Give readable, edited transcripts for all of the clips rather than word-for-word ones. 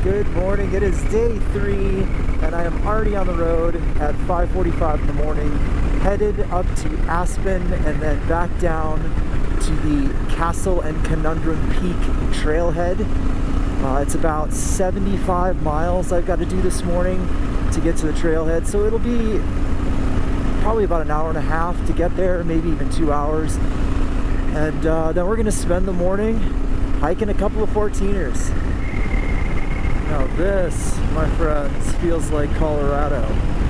Good morning. It is day 3 and I am already on the road at 5:45 in the morning, headed up to Aspen and then back down to the Castle and Conundrum Peak Trailhead. It's about 75 miles I've got to do this morning to get to the trailhead, so it'll be probably about an hour and a half to get there, maybe even 2 hours. And then we're going to spend the morning hiking a couple of 14ers. Now this, my friends, feels like Colorado.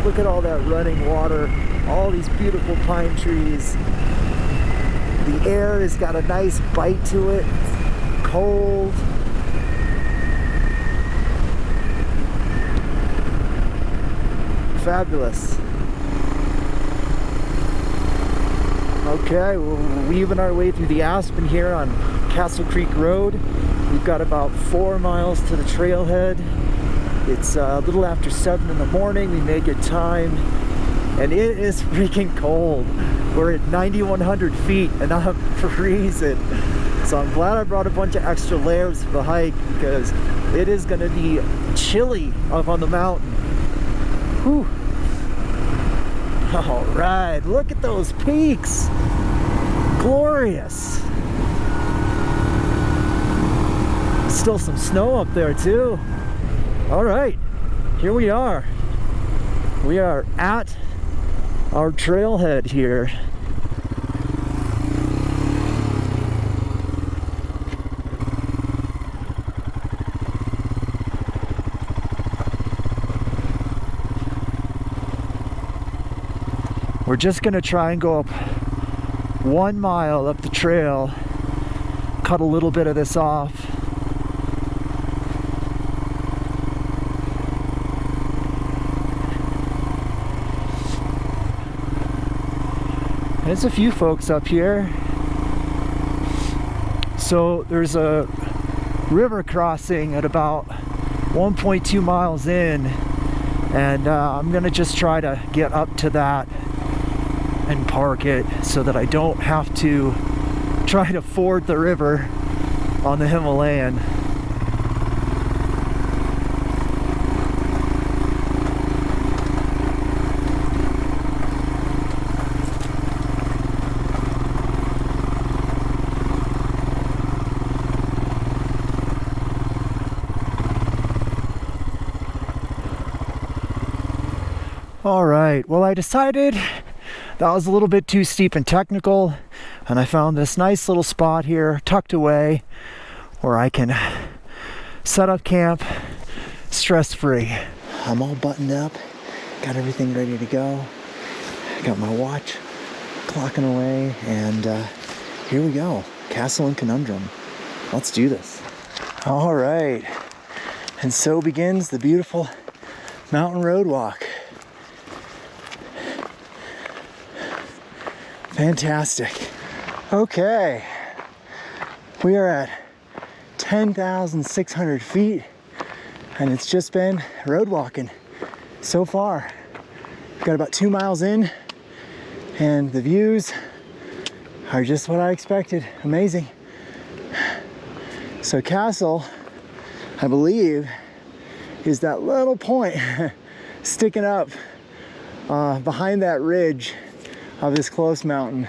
Look at all that running water, all these beautiful pine trees. The air has got a nice bite to it. It's cold. Fabulous. Okay, we're weaving our way through the Aspen here on Castle Creek Road. We've got about 4 miles to the trailhead. It's a little after 7 in the morning. We made good time. And it is freaking cold. We're at 9,100 feet and I'm freezing. So I'm glad I brought a bunch of extra layers for the hike because it is going to be chilly up on the mountain. Whew. All right, look at those peaks. Glorious. Still some snow up there too. All right, here we are. We are at our trailhead here. We're just gonna try and go up 1 mile up the trail, cut a little bit of this off. There's a few folks up here. So there's a river crossing at about 1.2 miles in, and I'm gonna just try to get up to that and park it so that I don't have to try to ford the river on the Himalayan. All right, well, I decided that was a little bit too steep and technical, and I found this nice little spot here tucked away where I can set up camp stress-free. I'm all buttoned up, got everything ready to go. Got my watch clocking away, and here we go, Castle and Conundrum. Let's do this. All right, and so begins the beautiful mountain road walk. Fantastic. Okay, we are at 10,600 feet and it's just been road walking so far. Got about 2 miles in and the views are just what I expected. Amazing. So Castle, I believe, is that little point sticking up behind that ridge of this close mountain,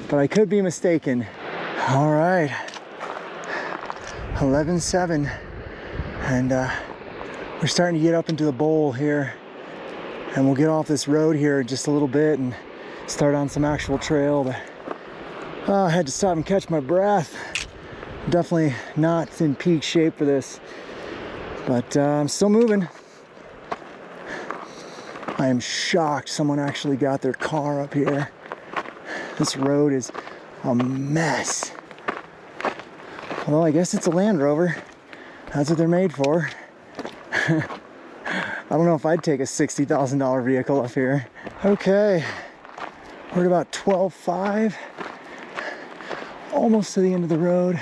but I could be mistaken. All right, 11:07, and we're starting to get up into the bowl here, and we'll get off this road here in just a little bit and start on some actual trail. But I had to stop and catch my breath. Definitely not in peak shape for this, but I'm still moving. I am shocked someone actually got their car up here. This road is a mess. Well, I guess it's a Land Rover. That's what they're made for. I don't know if I'd take a $60,000 vehicle up here. Okay, we're at about 12:05. Almost to the end of the road.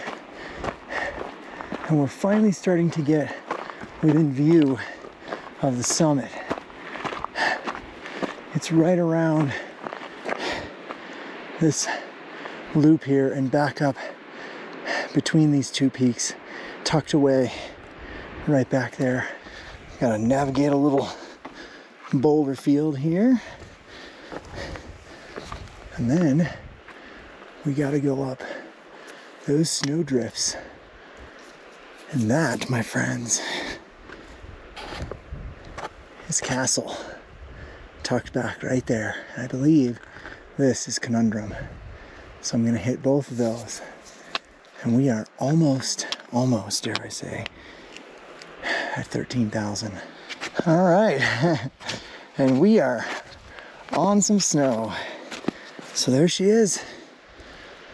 And we're finally starting to get within view of the summit. It's right around this loop here and back up between these two peaks, tucked away right back there. Gotta navigate a little boulder field here. And then we gotta go up those snow drifts. And that, my friends, is Castle. Tucked back right there. I believe this is Conundrum. So I'm gonna hit both of those. And we are almost, dare I say, at 13,000. All right, and we are on some snow. So there she is,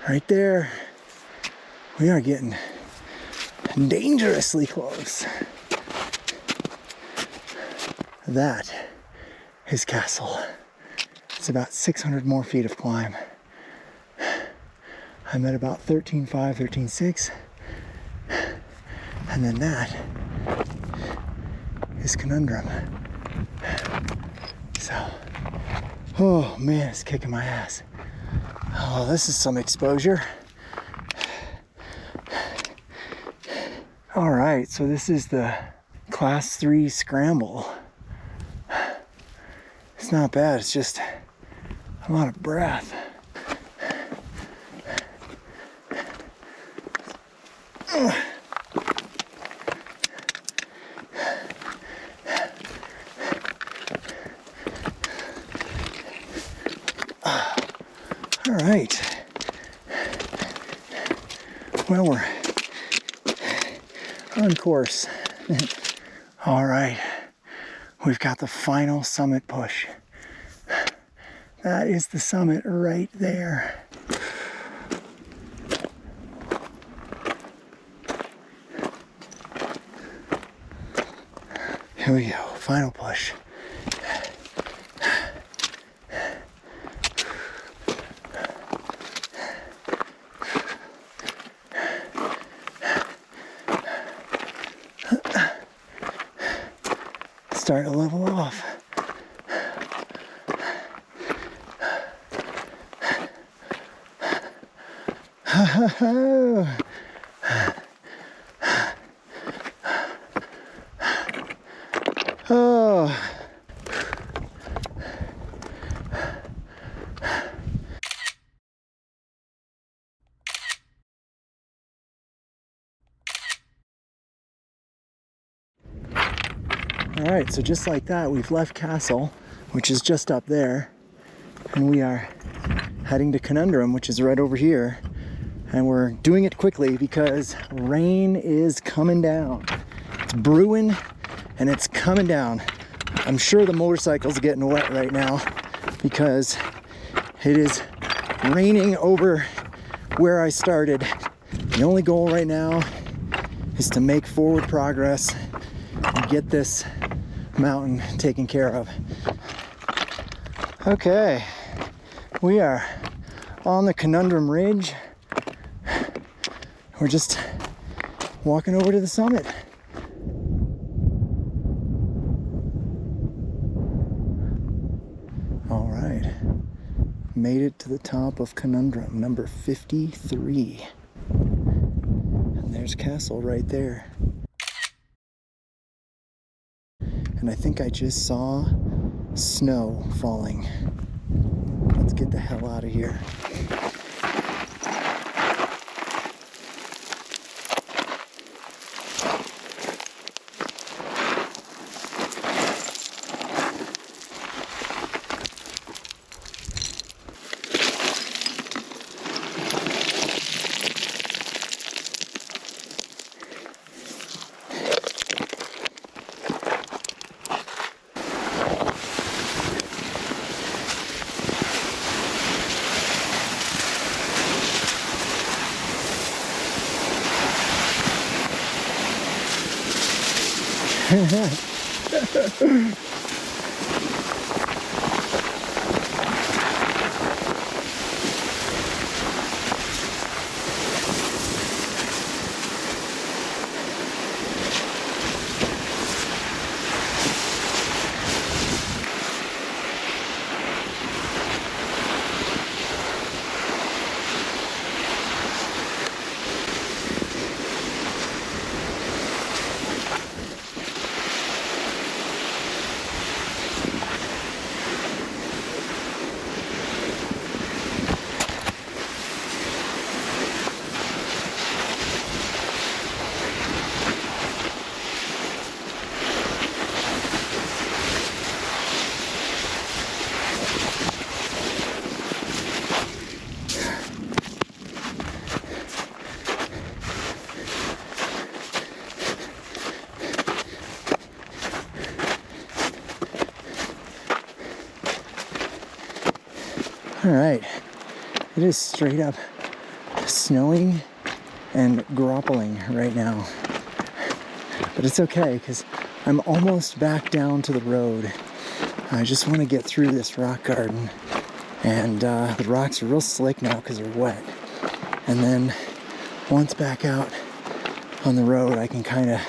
right there. We are getting dangerously close. That is Castle. It's about 600 more feet of climb. I'm at about 13.5, 13.6. And then that is Conundrum. So, oh man, it's kicking my ass. Oh, this is some exposure. All right, so this is the Class 3 Scramble. It's not bad, it's just a lot of breath. All right. Well, we're on course. All right. We've got the final summit push. That is the summit right there. Here we go, final push. Start to level off. Oh. All right, so just like that, we've left Castle, which is just up there, and we are heading to Conundrum, which is right over here. And we're doing it quickly because rain is coming down. It's brewing and it's coming down. I'm sure the motorcycle's getting wet right now because it is raining over where I started. The only goal right now is to make forward progress and get this mountain taken care of. Okay, we are on the Conundrum Ridge. We're just walking over to the summit. All right, made it to the top of Conundrum, number 53. And there's Castle right there. And I think I just saw snow falling. Let's get the hell out of here. All right, it is straight up snowing and grappling right now, but it's okay because I'm almost back down to the road. I just want to get through this rock garden, and the rocks are real slick now because they're wet, and then once back out on the road I can kind of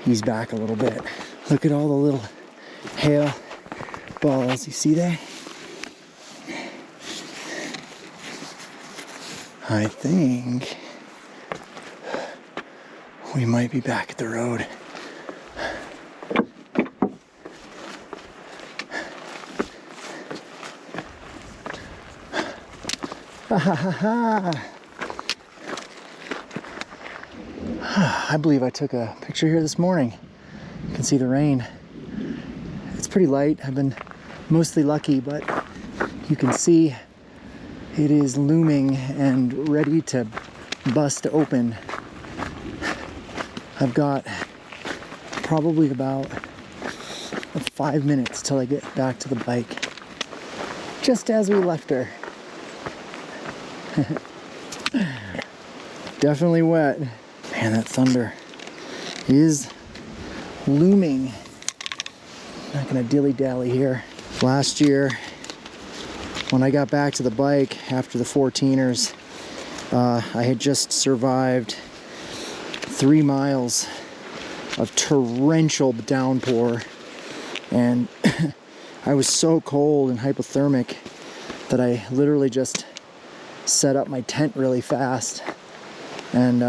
ease back a little bit. Look at all the little hail balls, you see that? I think we might be back at the road. Ha ha ha ha! I believe I took a picture here this morning. You can see the rain. It's pretty light. I've been mostly lucky, but you can see it is looming and ready to bust open. I've got probably about 5 minutes till I get back to the bike. Just as we left her. Definitely wet. Man, that thunder is looming. Not gonna dilly-dally here. Last year, when I got back to the bike after the 14ers, I had just survived 3 miles of torrential downpour, and I was so cold and hypothermic that I literally just set up my tent really fast and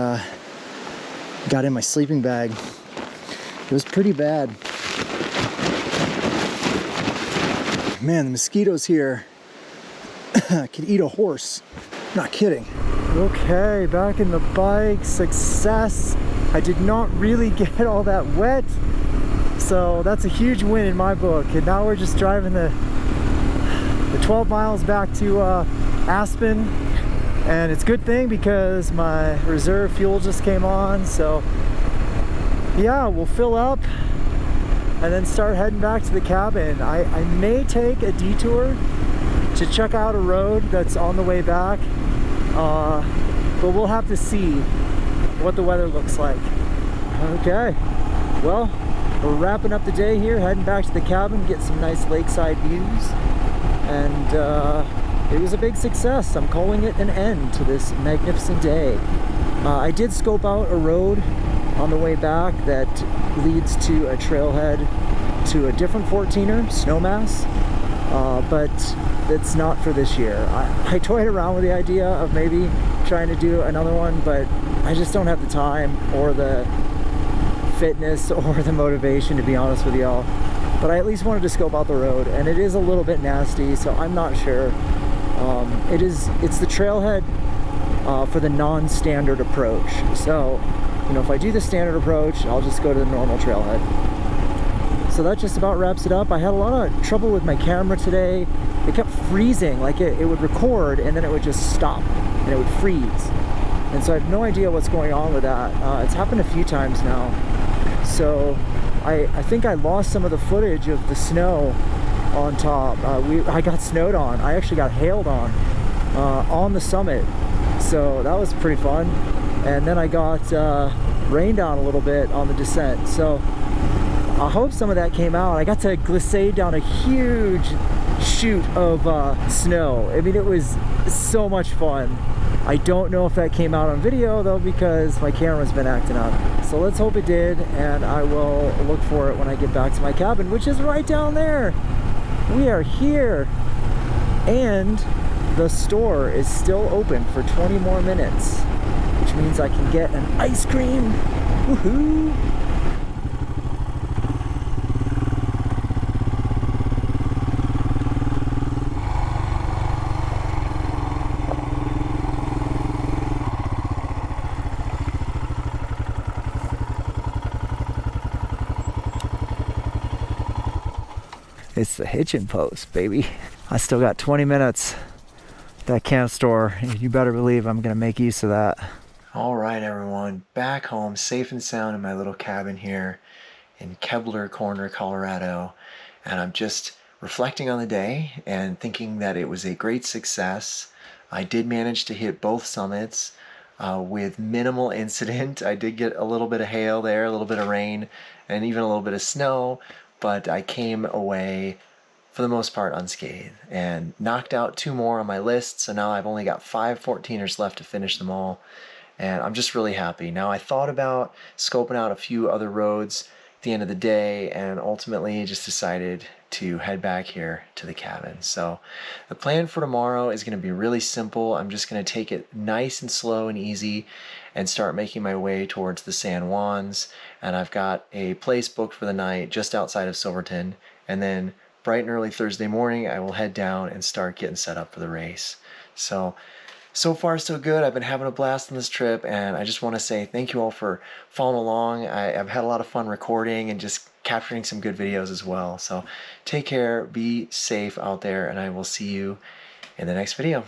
got in my sleeping bag. It was pretty bad. Man, the mosquitoes here could eat a horse. Not kidding. Okay, back in the bike. Success. I did not really get all that wet, so that's a huge win in my book. And now we're just driving the 12 miles back to Aspen, and it's a good thing because my reserve fuel just came on. So yeah, we'll fill up and then start heading back to the cabin. I may take a detour to check out a road that's on the way back, but we'll have to see what the weather looks like. Okay, well, we're wrapping up the day here, heading back to the cabin, get some nice lakeside views, and it was a big success. I'm calling it an end to this magnificent day. I did scope out a road on the way back that leads to a trailhead to a different 14er, Snowmass, but it's not for this year. I toyed around with the idea of maybe trying to do another one, but I just don't have the time or the fitness or the motivation, to be honest with y'all. But I at least wanted to scope out the road, and it is a little bit nasty, so I'm not sure. It's the trailhead for the non-standard approach. So, you know, if I do the standard approach, I'll just go to the normal trailhead. So that just about wraps it up. I had a lot of trouble with my camera today. It kept freezing, like it would record and then it would just stop and it would freeze. And so I have no idea what's going on with that. It's happened a few times now. So I think I lost some of the footage of the snow on top. I got snowed on. I actually got hailed on the summit. So that was pretty fun. And then I got rained on a little bit on the descent. So I hope some of that came out. I got to glissade down a huge chute of snow. I mean, it was so much fun. I don't know if that came out on video though, because my camera's been acting up. So let's hope it did, and I will look for it when I get back to my cabin, which is right down there. We are here, and the store is still open for 20 more minutes, which means I can get an ice cream. Woohoo! It's the hitching post, baby. I still got 20 minutes at that camp store. You better believe I'm gonna make use of that. All right, everyone, back home, safe and sound in my little cabin here in Kebler Corner, Colorado. And I'm just reflecting on the day and thinking that it was a great success. I did manage to hit both summits with minimal incident. I did get a little bit of hail there, a little bit of rain, and even a little bit of snow, but I came away for the most part unscathed and knocked out 2 more on my list. So now I've only got 5 14ers left to finish them all, and I'm just really happy. Now, I thought about scoping out a few other roads at the end of the day, and ultimately just decided to head back here to the cabin. So the plan for tomorrow is going to be really simple. I'm just going to take it nice and slow and easy and start making my way towards the San Juans. And I've got a place booked for the night just outside of Silverton, and then bright and early Thursday morning I will head down and start getting set up for the race. So far so good. I've been having a blast on this trip, and I just want to say thank you all for following along. I've had a lot of fun recording and just capturing some good videos as well. So take care, be safe out there, and I will see you in the next video.